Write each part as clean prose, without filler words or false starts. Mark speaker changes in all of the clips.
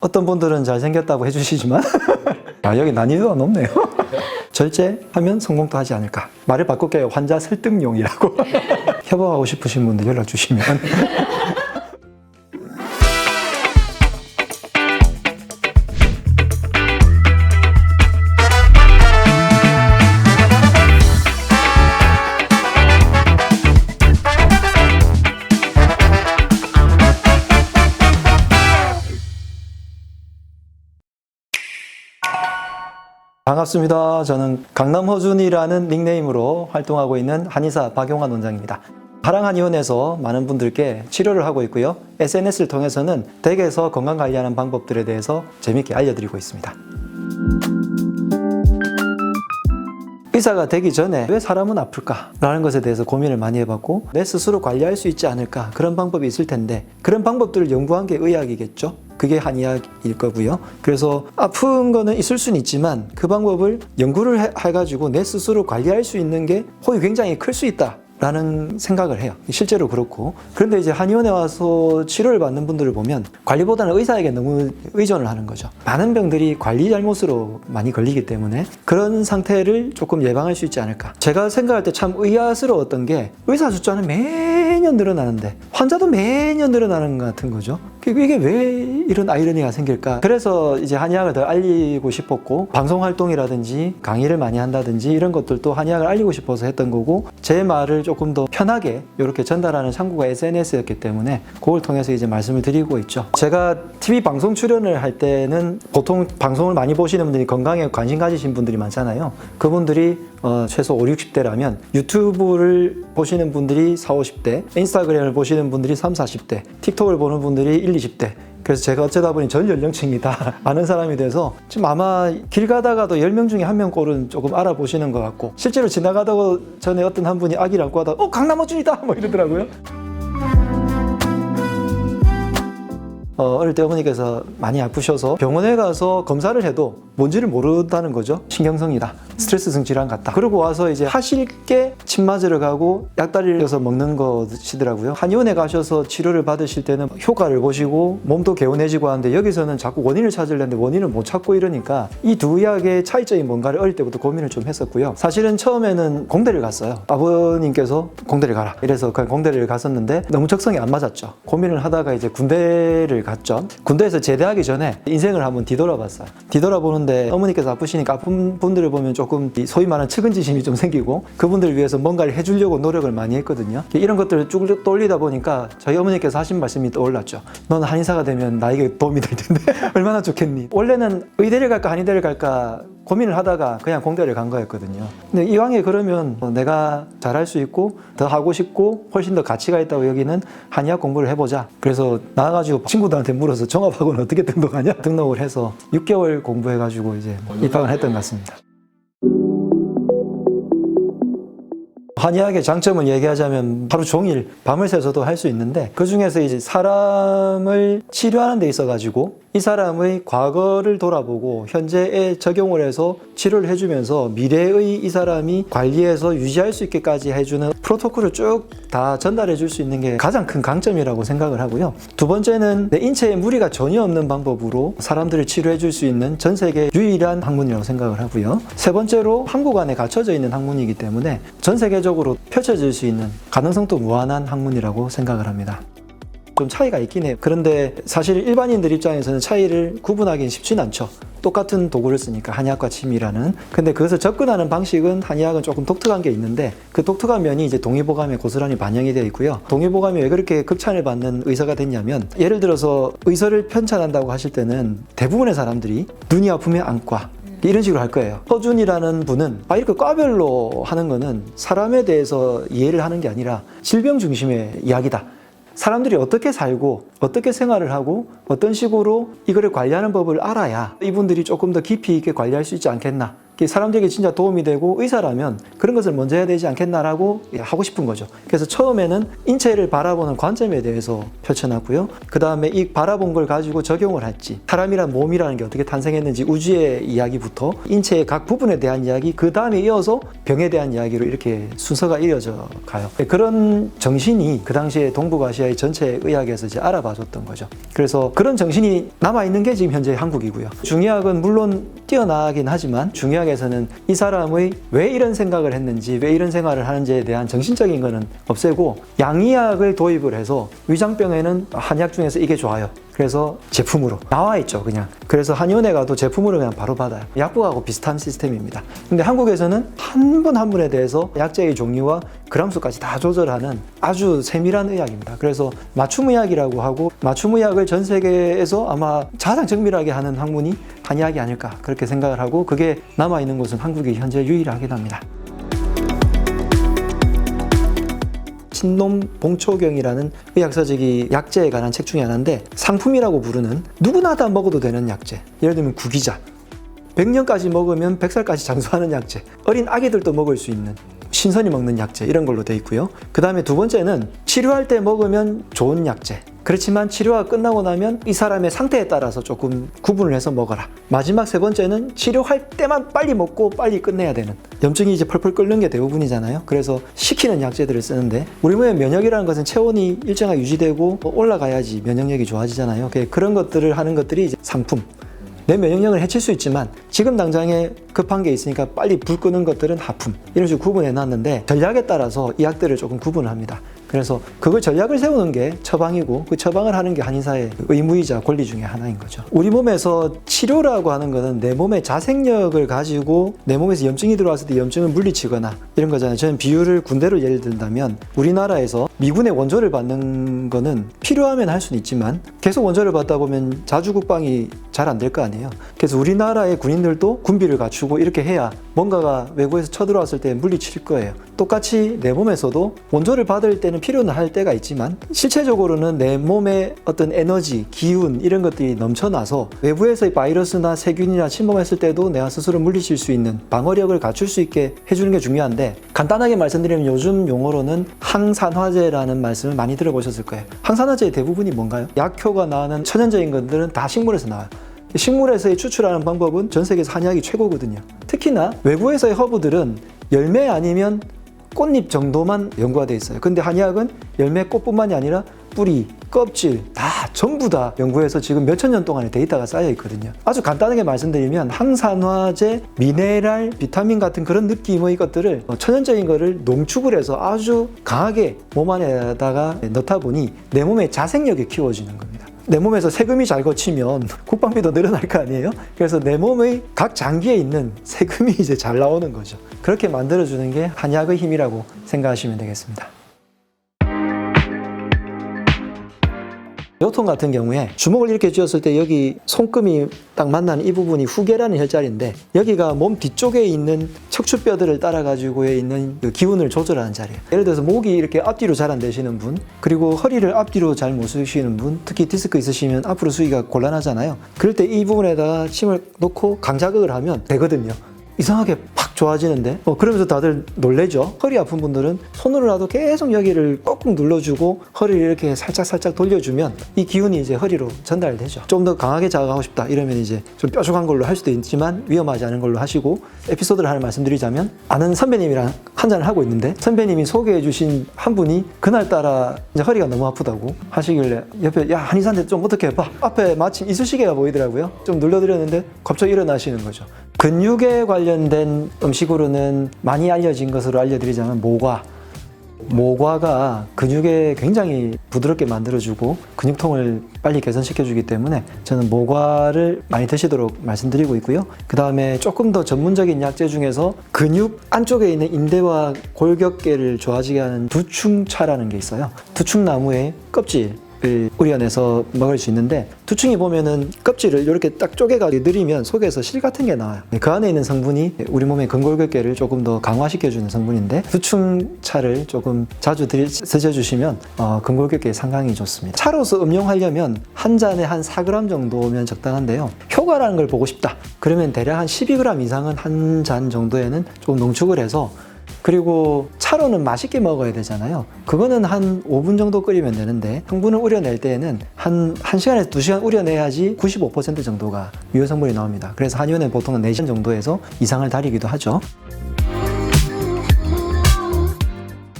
Speaker 1: 어떤 분들은 잘생겼다고 해주시지만 여기 난이도가 높네요. 절제하면 성공도 하지 않을까. 말을 바꿀게요. 환자 설득용이라고. 협업하고 싶으신 분들 연락 주시면. 반갑습니다. 저는 강남허준이라는 닉네임으로 활동하고 있는 한의사 박용환 원장입니다. 하랑한의원에서 많은 분들께 치료를 하고 있고요. SNS를 통해서는 댁에서 건강관리하는 방법들에 대해서 재밌게 알려드리고 있습니다. 의사가 되기 전에 왜 사람은 아플까? 라는 것에 대해서 고민을 많이 해봤고 내 스스로 관리할 수 있지 않을까? 그런 방법이 있을 텐데 그런 방법들을 연구한 게 의학이겠죠? 그게 한의학일 거고요. 그래서 아픈 거는 있을 수는 있지만 그 방법을 연구를 해가지고 내 스스로 관리할 수 있는 게 혹이 굉장히 클 수 있다. 라는 생각을 해요. 실제로 그렇고. 그런데 이제 한의원에 와서 치료를 받는 분들을 보면 관리보다는 의사에게 너무 의존을 하는 거죠. 많은 병들이 관리 잘못으로 많이 걸리기 때문에 그런 상태를 조금 예방할 수 있지 않을까. 제가 생각할 때 참 의아스러웠던 게 의사 숫자는 매년 늘어나는데 환자도 매년 늘어나는 것 같은 거죠. 이게 왜 이런 아이러니가 생길까? 그래서 이제 한의학을 더 알리고 싶었고 방송 활동이라든지 강의를 많이 한다든지 이런 것들도 한의학을 알리고 싶어서 했던 거고 제 말을 조금 더 편하게 이렇게 전달하는 창구가 SNS였기 때문에 그걸 통해서 이제 말씀을 드리고 있죠. 제가 TV 방송 출연을 할 때는 보통 방송을 많이 보시는 분들이 건강에 관심 가지신 분들이 많잖아요. 그분들이 최소 5, 60대라면 유튜브를 보시는 분들이 4, 50대, 인스타그램을 보시는 분들이 3, 40대, 틱톡을 보는 분들이 1, 20대. 그래서 제가 어쩌다 보니 전 연령층이 다 아는 사람이 돼서 지금 아마 길 가다가도 10명 중에 1명 꼴은 조금 알아보시는 것 같고 실제로 지나가다가 전에 어떤 한 분이 아기를 안고 하다가 강남허준이다! 뭐 이러더라고요. 어릴 때 어머니께서 많이 아프셔서 병원에 가서 검사를 해도 뭔지를 모른다는 거죠. 신경성이다. 스트레스성 질환 같다. 그러고 와서 이제 하실 게 침 맞으러 가고 약다리를 려서 먹는 것이더라고요. 한의원에 가셔서 치료를 받으실 때는 효과를 보시고 몸도 개운해지고 하는데 여기서는 자꾸 원인을 찾으려는데 원인을 못 찾고 이러니까 이 두 의학의 차이점이 뭔가를 어릴 때부터 고민을 좀 했었고요. 사실은 처음에는 공대를 갔어요. 아버님께서 공대를 가라. 이래서 그냥 공대를 갔었는데 너무 적성이 안 맞았죠. 고민을 하다가 이제 군대를 갔죠. 군대에서 제대하기 전에 인생을 한번 뒤돌아봤어요. 뒤돌아보는데 어머니께서 아프시니까 아픈 분들을 보면 조금 소위 말하는 측은지심이 좀 생기고 그분들을 위해서 뭔가를 해주려고 노력을 많이 했거든요. 이런 것들을 쭉 떠올리다 보니까 저희 어머니께서 하신 말씀이 떠올랐죠. 넌 한의사가 되면 나에게 도움이 될 텐데 얼마나 좋겠니? 원래는 의대를 갈까 한의대를 갈까 고민을 하다가 그냥 공대를 간 거였거든요. 근데 이왕에 그러면 내가 잘할 수 있고 더 하고 싶고 훨씬 더 가치가 있다고 여기는 한의학 공부를 해보자. 그래서 나와가지고 친구들한테 물어서 종합학원 어떻게 등록하냐? 등록을 해서 6개월 공부해가지고 이제 입학을 했던 것 같습니다. 한의학의 장점을 얘기하자면 하루 종일 밤을 새서도 할 수 있는데 그 중에서 이제 사람을 치료하는 데 있어 가지고 이 사람의 과거를 돌아보고 현재에 적용을 해서 치료를 해주면서 미래의 이 사람이 관리해서 유지할 수 있게까지 해주는 프로토콜을 쭉 다 전달해 줄 수 있는 게 가장 큰 강점이라고 생각을 하고요. 두 번째는 내 인체에 무리가 전혀 없는 방법으로 사람들을 치료해 줄 수 있는 전 세계 유일한 학문이라고 생각을 하고요. 세 번째로 한국 안에 갇혀져 있는 학문이기 때문에 전 세계적으로 펼쳐질 수 있는 가능성도 무한한 학문이라고 생각을 합니다. 좀 차이가 있긴 해요. 그런데 사실 일반인들 입장에서는 차이를 구분하기는 쉽진 않죠. 똑같은 도구를 쓰니까 한의학과 침이라는. 근데 그것을 접근하는 방식은 한의학은 조금 독특한 게 있는데 그 독특한 면이 이제 동의보감에 고스란히 반영이 되어 있고요. 동의보감이 왜 그렇게 극찬을 받는 의사가 됐냐면 예를 들어서 의사를 편찬한다고 하실 때는 대부분의 사람들이 눈이 아프면 안과 이런 식으로 할 거예요. 허준이라는 분은 이렇게 과별로 하는 거는 사람에 대해서 이해를 하는 게 아니라 질병 중심의 이야기다. 사람들이 어떻게 살고 어떻게 생활을 하고 어떤 식으로 이거를 관리하는 법을 알아야 이분들이 조금 더 깊이 있게 관리할 수 있지 않겠나. 사람들에게 진짜 도움이 되고 의사라면 그런 것을 먼저 해야 되지 않겠나라고 하고 싶은 거죠. 그래서 처음에는 인체를 바라보는 관점에 대해서 펼쳐놨고요. 그 다음에 이 바라본 걸 가지고 적용을 할지, 사람이란 몸이라는 게 어떻게 탄생했는지 우주의 이야기부터 인체의 각 부분에 대한 이야기, 그 다음에 이어서 병에 대한 이야기로 이렇게 순서가 이어져 가요. 그런 정신이 그 당시에 동북아시아의 전체 의학에서 이제 알아봐줬던 거죠. 그래서 그런 정신이 남아있는 게 지금 현재 한국이고요. 중의학은 물론 뛰어나긴 하지만 중의학에서는 이 사람의 왜 이런 생각을 했는지, 왜 이런 생활을 하는지에 대한 정신적인 거는 없애고 양의학을 도입을 해서 위장병에는 한약 중에서 이게 좋아요. 그래서 제품으로 나와 있죠, 그냥. 그래서 한의원에 가도 제품으로 그냥 바로 받아요. 약국하고 비슷한 시스템입니다. 근데 한국에서는 한 분 한 분에 대해서 약재의 종류와 그람수까지 다 조절하는 아주 세밀한 의학입니다. 그래서 맞춤의학이라고 하고, 맞춤의학을 전 세계에서 아마 가장 정밀하게 하는 학문이 한의학이 아닐까 그렇게 생각을 하고, 그게 남아있는 곳은 한국이 현재 유일하긴 합니다. 신놈봉초경이라는 의학서적이 약재에 관한 책 중에 하나인데, 상품이라고 부르는 누구나 다 먹어도 되는 약재, 예를 들면 구기자, 100년까지 먹으면 100살까지 장수하는 약재, 어린 아기들도 먹을 수 있는 신선이 먹는 약재, 이런 걸로 돼 있고요. 그 다음에 두 번째는 치료할 때 먹으면 좋은 약재, 그렇지만 치료가 끝나고 나면 이 사람의 상태에 따라서 조금 구분을 해서 먹어라. 마지막 세 번째는 치료할 때만 빨리 먹고 빨리 끝내야 되는, 염증이 이제 펄펄 끓는 게 대부분이잖아요. 그래서 식히는 약재들을 쓰는데, 우리 몸의 면역이라는 것은 체온이 일정하게 유지되고 올라가야지 면역력이 좋아지잖아요. 그런 것들을 하는 것들이 이제 상품. 내 면역력을 해칠 수 있지만 지금 당장에 급한 게 있으니까 빨리 불 끄는 것들은 하품, 이런 식으로 구분해 놨는데, 전략에 따라서 이 약들을 조금 구분을 합니다. 그래서 그걸 전략을 세우는 게 처방이고, 그 처방을 하는 게 한의사의 의무이자 권리 중에 하나인 거죠. 우리 몸에서 치료라고 하는 거는 내 몸의 자생력을 가지고 내 몸에서 염증이 들어왔을 때 염증을 물리치거나 이런 거잖아요. 저는 비유를 군대로 예를 든다면, 우리나라에서 미군의 원조를 받는 거는 필요하면 할 수는 있지만 계속 원조를 받다 보면 자주국방이 잘 안 될 거 아니에요. 그래서 우리나라의 군인들도 군비를 갖추고 이렇게 해야 뭔가가 외부에서 쳐들어왔을 때 물리칠 거예요. 똑같이 내 몸에서도 원조를 받을 때는 필요는 할 때가 있지만, 실체적으로는 내 몸의 어떤 에너지, 기운, 이런 것들이 넘쳐나서 외부에서의 바이러스나 세균이나 침범했을 때도 내가 스스로 물리칠 수 있는 방어력을 갖출 수 있게 해주는 게 중요한데, 간단하게 말씀드리면 요즘 용어로는 항산화제라는 말씀을 많이 들어보셨을 거예요. 항산화제의 대부분이 뭔가요? 약효가 나는 천연적인 것들은 다 식물에서 나와요. 식물에서의 추출하는 방법은 전 세계에서 한의학이 최고거든요. 특히나 외부에서의 허브들은 열매 아니면 꽃잎 정도만 연구가 돼 있어요. 근데 한의학은 열매, 꽃뿐만이 아니라 뿌리, 껍질 다 전부 다 연구해서 지금 몇천 년 동안의 데이터가 쌓여 있거든요. 아주 간단하게 말씀드리면 항산화제, 미네랄, 비타민 같은 그런 느낌의 것들을, 천연적인 거를 농축을 해서 아주 강하게 몸 안에다가 넣다 보니 내 몸의 자생력이 키워지는 겁니다. 내 몸에서 세금이 잘 거치면 국방비도 늘어날 거 아니에요? 그래서 내 몸의 각 장기에 있는 세금이 이제 잘 나오는 거죠. 그렇게 만들어주는 게 한약의 힘이라고 생각하시면 되겠습니다. 요통 같은 경우에 주먹을 이렇게 쥐었을 때 여기 손금이 딱 만나는 이 부분이 후계라는 혈자리인데, 여기가 몸 뒤쪽에 있는 척추뼈들을 따라 가지고 있는 그 기운을 조절하는 자리예요. 예를 들어서 목이 이렇게 앞뒤로 잘 안 되시는 분, 그리고 허리를 앞뒤로 잘 못 쓰시는 분, 특히 디스크 있으시면 앞으로 쓰기가 곤란하잖아요. 그럴 때 이 부분에다가 침을 놓고 강자극을 하면 되거든요. 이상하게 팍 좋아지는데, 그러면서 다들 놀래죠. 허리 아픈 분들은 손으로라도 계속 여기를 꾹꾹 눌러주고 허리를 이렇게 살짝 돌려주면 이 기운이 이제 허리로 전달되죠. 좀 더 강하게 자극하고 싶다 이러면 이제 좀 뾰족한 걸로 할 수도 있지만 위험하지 않은 걸로 하시고, 에피소드를 하나 말씀드리자면, 아는 선배님이랑 한잔을 하고 있는데 선배님이 소개해 주신 한 분이 그날따라 이제 허리가 너무 아프다고 하시길래 옆에, 야, 한의사한테 좀 어떻게 해봐. 앞에 마침 이쑤시개가 보이더라고요. 좀 눌러드렸는데 갑자기 일어나시는 거죠. 근육에 관련된 음식으로는 많이 알려진 것으로 알려드리자면 모과가 근육에 굉장히 부드럽게 만들어주고 근육통을 빨리 개선시켜주기 때문에 저는 모과를 많이 드시도록 말씀드리고 있고요. 그 다음에 조금 더 전문적인 약재 중에서 근육 안쪽에 있는 인대와 골격계를 좋아지게 하는 두충차라는 게 있어요. 두충나무의 껍질, 우려내서 먹을 수 있는데 두충이 보면은 껍질을 이렇게 딱 쪼개가 느리면 속에서 실 같은 게 나와요. 그 안에 있는 성분이 우리 몸의 근골격계를 조금 더 강화시켜주는 성분인데 두충차를 조금 자주 드셔주시면 근골격계에 상당히 좋습니다. 차로서 음용하려면 한 잔에 한 4g 정도면 적당한데요. 효과라는 걸 보고 싶다. 그러면 대략 한 12g 이상은 한 잔 정도에는 조금 농축을 해서 그리고 차로는 맛있게 먹어야 되잖아요. 그거는 한 5분 정도 끓이면 되는데 성분을 우려낼 때에는 한 1시간에서 2시간 우려내야지 95% 정도가 유효 성분이 나옵니다. 그래서 한의원에 보통은 4시간 정도에서 이상을 다리기도 하죠.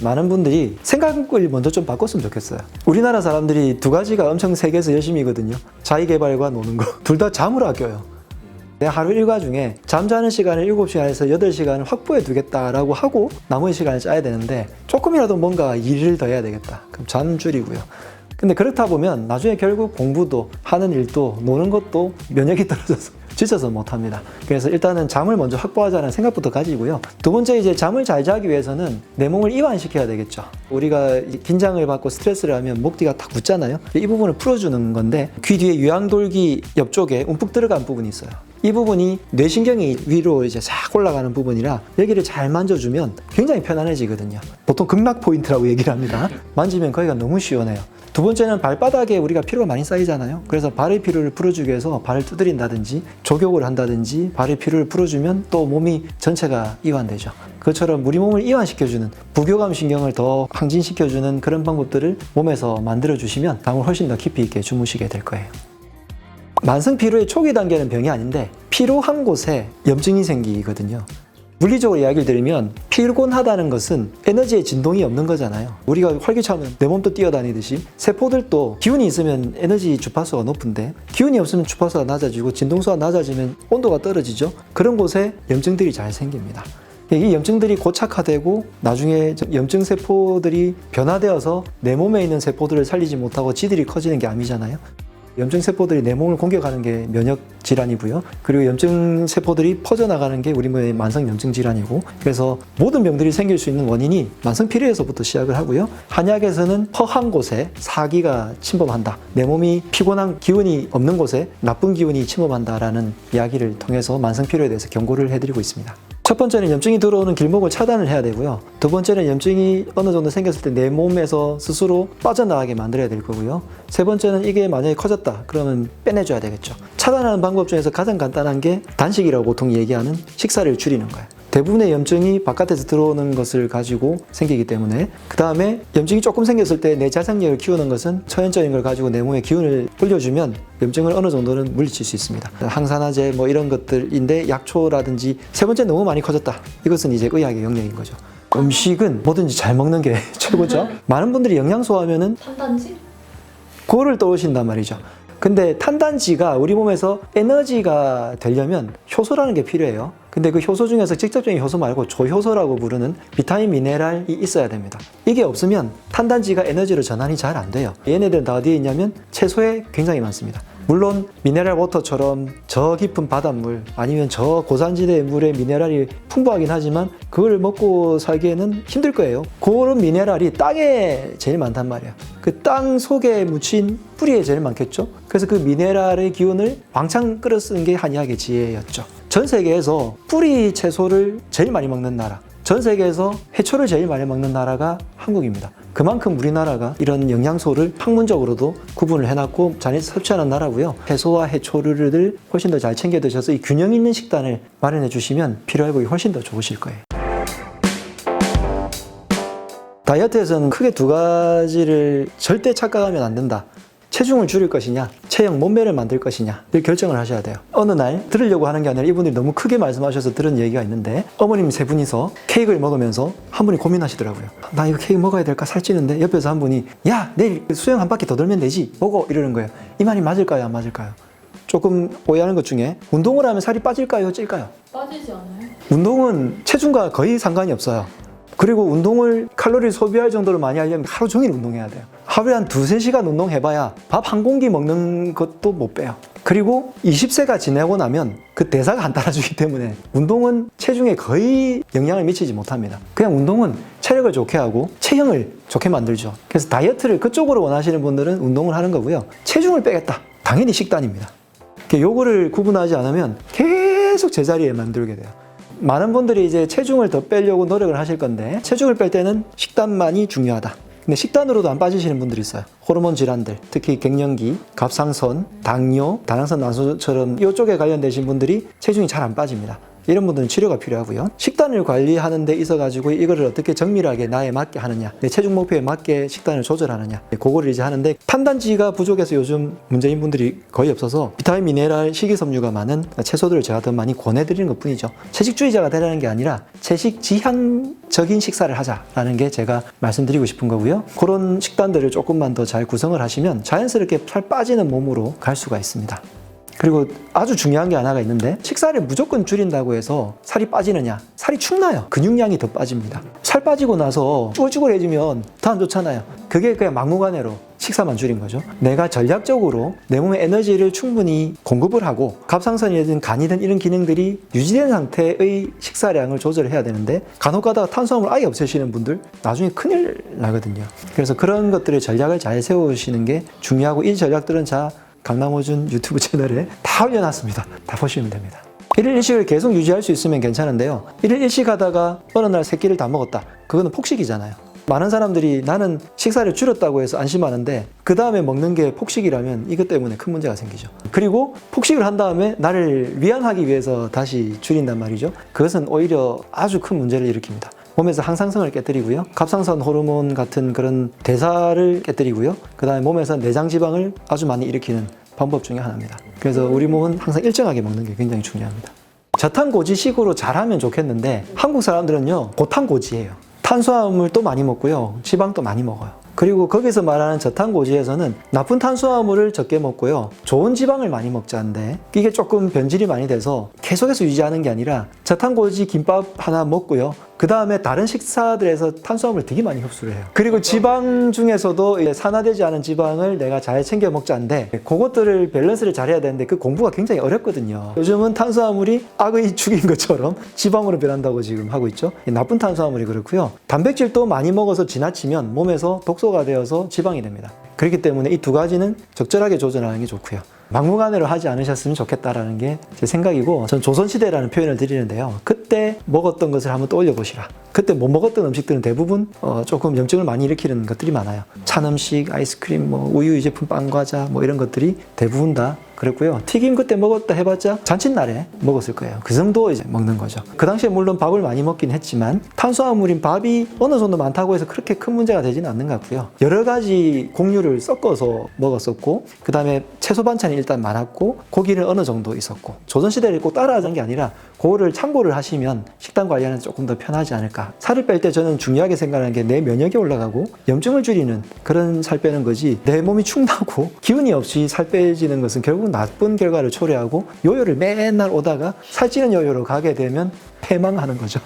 Speaker 1: 많은 분들이 생각을 먼저 좀 바꿨으면 좋겠어요. 우리나라 사람들이 두 가지가 엄청 세계에서 열심히거든요. 자기개발과 노는 거. 둘 다 잠을 아껴요. 내 하루 일과 중에 잠자는 시간을 7시간에서 8시간을 확보해 두겠다라고 하고 나머지 시간을 짜야 되는데 조금이라도 뭔가 일을 더 해야 되겠다. 그럼 잠 줄이고요. 근데 그렇다 보면 나중에 결국 공부도 하는 일도 노는 것도 면역이 떨어져서 지쳐서 못합니다. 그래서 일단은 잠을 먼저 확보하자는 생각부터 가지고요. 두 번째 이제 잠을 잘 자기 위해서는 내 몸을 이완시켜야 되겠죠. 우리가 긴장을 받고 스트레스를 하면 목 뒤가 탁 붙잖아요. 이 부분을 풀어주는 건데 귀 뒤에 유양돌기 옆쪽에 움푹 들어간 부분이 있어요. 이 부분이 뇌신경이 위로 이제 싹 올라가는 부분이라 여기를 잘 만져주면 굉장히 편안해지거든요. 보통 극락 포인트라고 얘기를 합니다. 만지면 거기가 너무 시원해요. 두 번째는 발바닥에 우리가 피로가 많이 쌓이잖아요. 그래서 발의 피로를 풀어주기 위해서 발을 두드린다든지 족욕을 한다든지 발의 피로를 풀어주면 또 몸이 전체가 이완되죠. 그것처럼 우리 몸을 이완시켜주는 부교감 신경을 더 항진시켜주는 그런 방법들을 몸에서 만들어주시면 잠을 훨씬 더 깊이 있게 주무시게 될 거예요. 만성 피로의 초기 단계는 병이 아닌데 피로한 곳에 염증이 생기거든요. 물리적으로 이야기를 드리면 피곤하다는 것은 에너지의 진동이 없는 거잖아요. 우리가 활기차면 내 몸도 뛰어다니듯이 세포들도 기운이 있으면 에너지 주파수가 높은데 기운이 없으면 주파수가 낮아지고 진동수가 낮아지면 온도가 떨어지죠. 그런 곳에 염증들이 잘 생깁니다. 이 염증들이 고착화되고 나중에 염증 세포들이 변화되어서 내 몸에 있는 세포들을 살리지 못하고 지들이 커지는 게 암이잖아요. 염증 세포들이 내 몸을 공격하는 게 면역 질환이고요. 그리고 염증 세포들이 퍼져나가는 게 우리 몸의 만성 염증 질환이고, 그래서 모든 병들이 생길 수 있는 원인이 만성 피로에서부터 시작을 하고요. 한약에서는 허한 곳에 사기가 침범한다. 내 몸이 피곤한 기운이 없는 곳에 나쁜 기운이 침범한다라는 이야기를 통해서 만성 피로에 대해서 경고를 해드리고 있습니다. 첫 번째는 염증이 들어오는 길목을 차단을 해야 되고요. 두 번째는 염증이 어느 정도 생겼을 때 내 몸에서 스스로 빠져나가게 만들어야 될 거고요. 세 번째는 이게 만약에 커졌다 그러면 빼내줘야 되겠죠. 차단하는 방법 중에서 가장 간단한 게 단식이라고 보통 얘기하는 식사를 줄이는 거예요. 대부분의 염증이 바깥에서 들어오는 것을 가지고 생기기 때문에, 그 다음에 염증이 조금 생겼을 때 내 자생력을 키우는 것은 천연적인 걸 가지고 내 몸에 기운을 올려주면 염증을 어느 정도는 물리칠 수 있습니다. 항산화제 뭐 이런 것들인데 약초라든지. 세 번째, 너무 많이 커졌다. 이것은 이제 의학의 영역인 거죠. 음식은 뭐든지 잘 먹는 게 최고죠. 많은 분들이 영양소 하면은
Speaker 2: 탄단지?
Speaker 1: 그거를 떠오신단 말이죠. 근데 탄단지가 우리 몸에서 에너지가 되려면 효소라는 게 필요해요. 근데 그 효소 중에서 직접적인 효소 말고 조효소라고 부르는 비타민, 미네랄이 있어야 됩니다. 이게 없으면 탄단지가 에너지로 전환이 잘 안 돼요. 얘네들은 다 어디에 있냐면 채소에 굉장히 많습니다. 물론 미네랄 워터처럼 저 깊은 바닷물 아니면 저 고산지대의 물에 미네랄이 풍부하긴 하지만 그걸 먹고 살기에는 힘들 거예요. 그런 미네랄이 땅에 제일 많단 말이에요. 그 땅 속에 묻힌 뿌리에 제일 많겠죠. 그래서 그 미네랄의 기운을 왕창 끌어 쓰는 게 한의학의 지혜였죠. 전 세계에서 뿌리 채소를 제일 많이 먹는 나라, 전 세계에서 해초를 제일 많이 먹는 나라가 한국입니다. 그만큼 우리나라가 이런 영양소를 학문적으로도 구분을 해놨고 잘 섭취하는 나라고요. 해소와 해초류를 훨씬 더 잘 챙겨 드셔서 이 균형 있는 식단을 마련해 주시면 피로 회복이 훨씬 더 좋으실 거예요. 다이어트에서는 크게 두 가지를 절대 착각하면 안 된다. 체중을 줄일 것이냐, 체형 몸매를 만들 것이냐, 이 결정을 하셔야 돼요. 어느 날 들으려고 하는 게 아니라 이분들이 너무 크게 말씀하셔서 들은 얘기가 있는데, 어머님 세 분이서 케이크를 먹으면서 한 분이 고민하시더라고요. 나 이거 케이크 먹어야 될까, 살찌는데. 옆에서 한 분이 야, 내일 수영 한 바퀴 더 돌면 되지, 먹어, 이러는 거예요. 이 말이 맞을까요, 안 맞을까요? 조금 오해하는 것 중에, 운동을 하면 살이 빠질까요, 찔까요?
Speaker 2: 빠지지 않아요?
Speaker 1: 운동은 체중과 거의 상관이 없어요. 그리고 운동을 칼로리를 소비할 정도로 많이 하려면 하루 종일 운동해야 돼요. 하루에 한 2-3시간 운동해봐야 밥 한 공기 먹는 것도 못 빼요. 그리고 20세가 지나고 나면 그 대사가 안 따라주기 때문에 운동은 체중에 거의 영향을 미치지 못합니다. 그냥 운동은 체력을 좋게 하고 체형을 좋게 만들죠. 그래서 다이어트를 그쪽으로 원하시는 분들은 운동을 하는 거고요. 체중을 빼겠다. 당연히 식단입니다. 요거를 구분하지 않으면 계속 제자리에 만들게 돼요. 많은 분들이 이제 체중을 더 빼려고 노력을 하실 건데 체중을 뺄 때는 식단만이 중요하다. 근데 식단으로도 안 빠지시는 분들이 있어요. 호르몬 질환들, 특히 갱년기, 갑상선, 당뇨, 다낭성 난소처럼 이쪽에 관련되신 분들이 체중이 잘 안 빠집니다. 이런 분들은 치료가 필요하고요. 식단을 관리하는 데 있어 가지고 이거를 어떻게 정밀하게 나에 맞게 하느냐, 내 체중 목표에 맞게 식단을 조절하느냐, 그거를 이제 하는데 판단지가 부족해서 요즘 문제인 분들이 거의 없어서 비타민, 미네랄, 식이섬유가 많은 채소들을 제가 더 많이 권해드리는 것 뿐이죠. 채식주의자가 되라는 게 아니라 채식 지향적인 식사를 하자라는 게 제가 말씀드리고 싶은 거고요. 그런 식단들을 조금만 더 잘 구성을 하시면 자연스럽게 살 빠지는 몸으로 갈 수가 있습니다. 그리고 아주 중요한 게 하나가 있는데 식사를 무조건 줄인다고 해서 살이 빠지느냐? 살이 축나요. 근육량이 더 빠집니다. 살 빠지고 나서 쭈글쭈글해지면 더 안 좋잖아요. 그게 그냥 막무가내로 식사만 줄인 거죠. 내가 전략적으로 내 몸에 에너지를 충분히 공급을 하고 갑상선이든 간이든 이런 기능들이 유지된 상태의 식사량을 조절해야 되는데 간혹 가다가 탄수화물 아예 없애시는 분들 나중에 큰일 나거든요. 그래서 그런 것들의 전략을 잘 세우시는 게 중요하고 이 전략들은 강남호준 유튜브 채널에 다 올려놨습니다. 다 보시면 됩니다. 1일 1식을 계속 유지할 수 있으면 괜찮은데요. 1일 1식 하다가 어느 날 3끼를 다 먹었다. 그거는 폭식이잖아요. 많은 사람들이 나는 식사를 줄였다고 해서 안심하는데 그 다음에 먹는 게 폭식이라면 이것 때문에 큰 문제가 생기죠. 그리고 폭식을 한 다음에 나를 위안하기 위해서 다시 줄인단 말이죠. 그것은 오히려 아주 큰 문제를 일으킵니다. 몸에서 항상성을 깨뜨리고요. 갑상선 호르몬 같은 그런 대사를 깨뜨리고요. 그 다음에 몸에서 내장 지방을 아주 많이 일으키는 방법 중에 하나입니다. 그래서 우리 몸은 항상 일정하게 먹는 게 굉장히 중요합니다. 저탄고지식으로 잘하면 좋겠는데 한국 사람들은요 고탄고지예요. 탄수화물도 많이 먹고요. 지방도 많이 먹어요. 그리고 거기서 말하는 저탄고지에서는 나쁜 탄수화물을 적게 먹고요. 좋은 지방을 많이 먹자는데 이게 조금 변질이 많이 돼서 계속해서 유지하는 게 아니라 저탄고지 김밥 하나 먹고요. 그 다음에 다른 식사들에서 탄수화물을 되게 많이 흡수를 해요. 그리고 지방 중에서도 산화되지 않은 지방을 내가 잘 챙겨 먹자는데 그것들을 밸런스를 잘 해야 되는데 그 공부가 굉장히 어렵거든요. 요즘은 탄수화물이 악의 축인 것처럼 지방으로 변한다고 지금 하고 있죠. 나쁜 탄수화물이 그렇고요. 단백질도 많이 먹어서 지나치면 몸에서 독소가 되어서 지방이 됩니다. 그렇기 때문에 이 두 가지는 적절하게 조절하는 게 좋고요. 막무가내로 하지 않으셨으면 좋겠다라는 게 제 생각이고 전 조선시대라는 표현을 드리는데요. 그때 먹었던 것을 한번 떠올려 보시라. 그때 못 먹었던 음식들은 대부분 조금 염증을 많이 일으키는 것들이 많아요. 찬 음식, 아이스크림, 우유 유제품, 빵, 과자 이런 것들이 대부분 다 그랬고요. 튀김 그때 먹었다 해봤자 잔칫날에 먹었을 거예요. 그 정도 이제 먹는 거죠. 그 당시에 물론 밥을 많이 먹긴 했지만 탄수화물인 밥이 어느 정도 많다고 해서 그렇게 큰 문제가 되지는 않는 것 같고요. 여러 가지 곡류를 섞어서 먹었었고 그 다음에 채소 반찬이 일단 많았고 고기는 어느 정도 있었고 조선시대를 꼭 따라하는 게 아니라 그거를 참고를 하시면 식단 관리하는 데 조금 더 편하지 않을까. 살을 뺄 때 저는 중요하게 생각하는 게 내 면역이 올라가고 염증을 줄이는 그런 살 빼는 거지 내 몸이 축나고 기운이 없이 살 빼지는 것은 결국 나쁜 결과를 초래하고 요요를 맨날 오다가 살찌는 요요로 가게 되면 패망하는 거죠.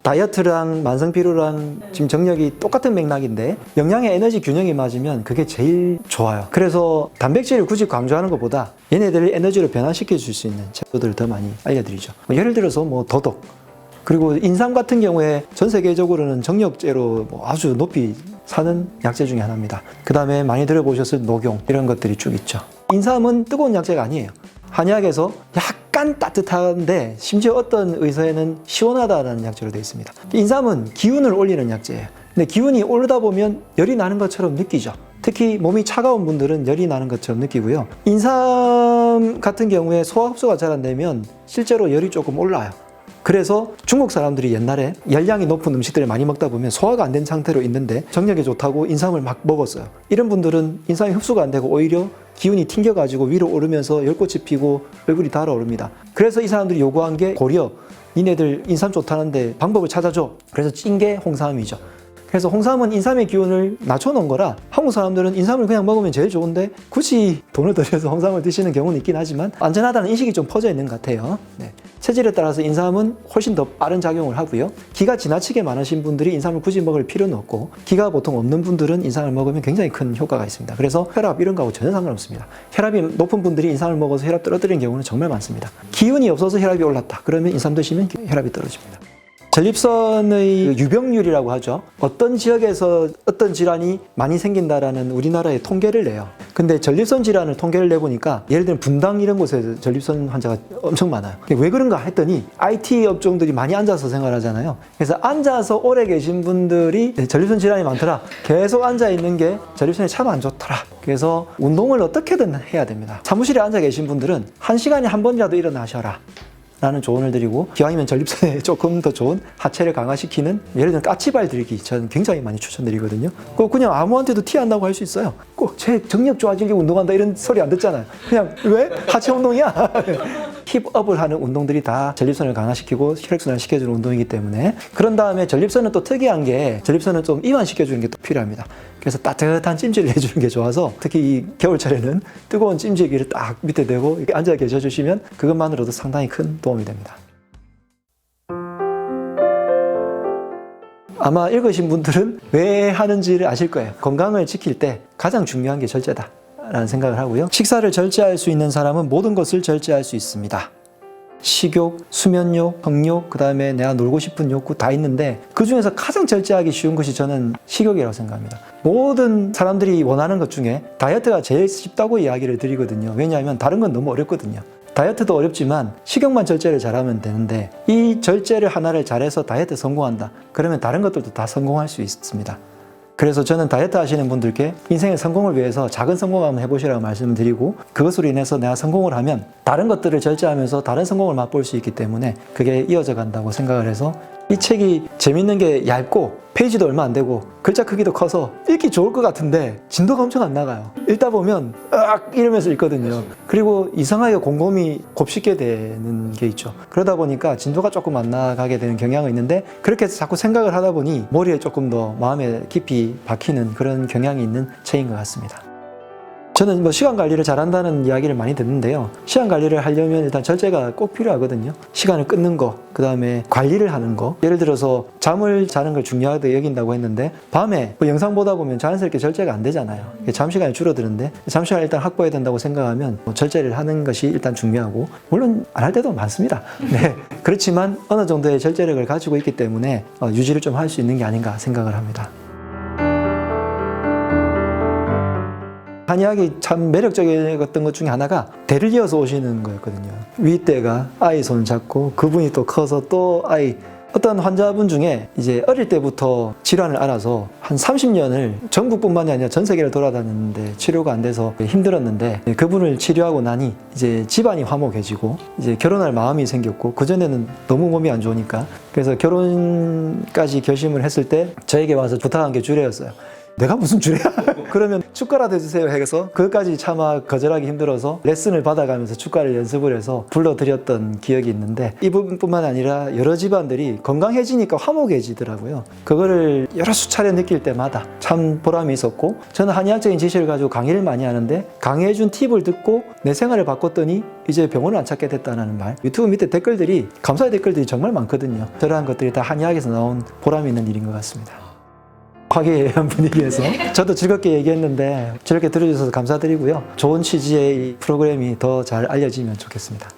Speaker 1: 다이어트랑 만성피로랑 지금 정력이 똑같은 맥락인데 영양의 에너지 균형이 맞으면 그게 제일 좋아요. 그래서 단백질을 굳이 강조하는 것보다 얘네들을 에너지로 변화시켜 줄 수 있는 채소들을 더 많이 알려드리죠. 예를 들어서 더덕, 그리고 인삼 같은 경우에 전 세계적으로는 정력제로 아주 높이 사는 약재 중에 하나입니다. 그 다음에 많이 들어보셨을 녹용 이런 것들이 쭉 있죠. 인삼은 뜨거운 약재가 아니에요. 한약에서 약간 따뜻한데 심지어 어떤 의서에는 시원하다는 약재로 되어 있습니다. 인삼은 기운을 올리는 약재예요. 근데 기운이 오르다 보면 열이 나는 것처럼 느끼죠. 특히 몸이 차가운 분들은 열이 나는 것처럼 느끼고요. 인삼 같은 경우에 소화 흡수가 잘 안 되면 실제로 열이 조금 올라요. 그래서 중국 사람들이 옛날에 열량이 높은 음식들을 많이 먹다 보면 소화가 안 된 상태로 있는데 정력에 좋다고 인삼을 막 먹었어요. 이런 분들은 인삼이 흡수가 안 되고 오히려 기운이 튕겨가지고 위로 오르면서 열꽃이 피고 얼굴이 달아오릅니다. 그래서 이 사람들이 요구한 게 고려, 니네들 인삼 좋다는데 방법을 찾아줘. 그래서 찐 게 홍삼이죠. 그래서 홍삼은 인삼의 기운을 낮춰놓은 거라 한국 사람들은 인삼을 그냥 먹으면 제일 좋은데 굳이 돈을 들여서 홍삼을 드시는 경우는 있긴 하지만 안전하다는 인식이 좀 퍼져 있는 것 같아요. 네. 체질에 따라서 인삼은 훨씬 더 빠른 작용을 하고요. 기가 지나치게 많으신 분들이 인삼을 굳이 먹을 필요는 없고 기가 보통 없는 분들은 인삼을 먹으면 굉장히 큰 효과가 있습니다. 그래서 혈압 이런 거하고 전혀 상관없습니다. 혈압이 높은 분들이 인삼을 먹어서 혈압 떨어뜨리는 경우는 정말 많습니다. 기운이 없어서 혈압이 올랐다. 그러면 인삼 드시면 혈압이 떨어집니다. 전립선의 유병률이라고 하죠. 어떤 지역에서 어떤 질환이 많이 생긴다라는 우리나라의 통계를 내요. 근데 전립선 질환을 통계를 내보니까 예를 들면 분당 이런 곳에 전립선 환자가 엄청 많아요. 왜 그런가 했더니 IT 업종들이 많이 앉아서 생활하잖아요. 그래서 앉아서 오래 계신 분들이 전립선 질환이 많더라. 계속 앉아 있는 게 전립선이 참 안 좋더라. 그래서 운동을 어떻게든 해야 됩니다. 사무실에 앉아 계신 분들은 1시간에 한 번이라도 일어나셔라 라는 조언을 드리고 기왕이면 전립선에 조금 더 좋은 하체를 강화시키는 예를 들면 까치발 들기 저는 굉장히 많이 추천드리거든요. 그냥 아무한테도 티 안 나고 할 수 있어요. 꼭 제 정력 좋아지게 운동한다 이런 소리 안 듣잖아요. 그냥 왜? 하체 운동이야. 힙업을 하는 운동들이 다 전립선을 강화시키고 혈액순환을 시켜주는 운동이기 때문에 그런 다음에 전립선은 또 특이한 게 전립선은 좀 이완시켜주는 게 또 필요합니다. 그래서 따뜻한 찜질을 해주는 게 좋아서 특히 이 겨울철에는 뜨거운 찜질기를 딱 밑에 대고 이렇게 앉아 계셔 주시면 그것만으로도 상당히 큰 도움이 됩니다. 아마 읽으신 분들은 왜 하는지를 아실 거예요. 건강을 지킬 때 가장 중요한 게 절제다 라는 생각을 하고요. 식사를 절제할 수 있는 사람은 모든 것을 절제할 수 있습니다. 식욕, 수면욕, 성욕, 그 다음에 내가 놀고 싶은 욕구 다 있는데 그 중에서 가장 절제하기 쉬운 것이 저는 식욕이라고 생각합니다. 모든 사람들이 원하는 것 중에 다이어트가 제일 쉽다고 이야기를 드리거든요. 왜냐하면 다른 건 너무 어렵거든요. 다이어트도 어렵지만 식욕만 절제를 잘하면 되는데 이 절제를 하나를 잘해서 다이어트 성공한다. 그러면 다른 것들도 다 성공할 수 있습니다. 그래서 저는 다이어트 하시는 분들께 인생의 성공을 위해서 작은 성공 한번 해보시라고 말씀을 드리고 그것으로 인해서 내가 성공을 하면 다른 것들을 절제하면서 다른 성공을 맛볼 수 있기 때문에 그게 이어져 간다고 생각을 해서 이 책이 재밌는 게 얇고 페이지도 얼마 안 되고 글자 크기도 커서 읽기 좋을 것 같은데 진도가 엄청 안 나가요. 읽다 보면 으악 이러면서 읽거든요. 그리고 이상하게 곰곰이 곱씹게 되는 게 있죠. 그러다 보니까 진도가 조금 안 나가게 되는 경향은 있는데 그렇게 해서 자꾸 생각을 하다 보니 머리에 조금 더 마음에 깊이 박히는 그런 경향이 있는 책인 것 같습니다. 저는 시간 관리를 잘한다는 이야기를 많이 듣는데요. 시간 관리를 하려면 일단 절제가 꼭 필요하거든요. 시간을 끊는 거, 그 다음에 관리를 하는 거. 예를 들어서 잠을 자는 걸 중요하게 여긴다고 했는데 밤에 영상 보다 보면 자연스럽게 절제가 안 되잖아요. 잠시간이 줄어드는데 잠시간 일단 확보해야 된다고 생각하면 절제를 하는 것이 일단 중요하고 물론 안 할 때도 많습니다. 네. 그렇지만 어느 정도의 절제력을 가지고 있기 때문에 유지를 좀 할 수 있는 게 아닌가 생각을 합니다. 한의학이 참 매력적이었던 것 중에 하나가 대를 이어서 오시는 거였거든요. 윗대가 아이 손 잡고 그분이 또 커서 또 아이 어떤 환자분 중에 이제 어릴 때부터 질환을 알아서 한 30년을 전국뿐만이 아니라 전 세계를 돌아다녔는데 치료가 안 돼서 힘들었는데 그분을 치료하고 나니 이제 집안이 화목해지고 이제 결혼할 마음이 생겼고 그전에는 너무 몸이 안 좋으니까 그래서 결혼까지 결심을 했을 때 저에게 와서 부탁한 게 주례였어요. 내가 무슨 주례야? 그러면 축가라도 해주세요 해서 그것까지 차마 거절하기 힘들어서 레슨을 받아가면서 축가를 연습을 해서 불러드렸던 기억이 있는데 이분뿐만 아니라 여러 집안들이 건강해지니까 화목해지더라고요. 그거를 여러 수차례 느낄 때마다 참 보람이 있었고 저는 한의학적인 지식을 가지고 강의를 많이 하는데 강의해준 팁을 듣고 내 생활을 바꿨더니 이제 병원을 안 찾게 됐다는 말. 유튜브 밑에 댓글들이 감사의 댓글들이 정말 많거든요. 저러한 것들이 다 한의학에서 나온 보람이 있는 일인 것 같습니다. 화기애애한 분위기에서 저도 즐겁게 얘기했는데 즐겁게 들어주셔서 감사드리고요. 좋은 취지의 이 프로그램이 더 잘 알려지면 좋겠습니다.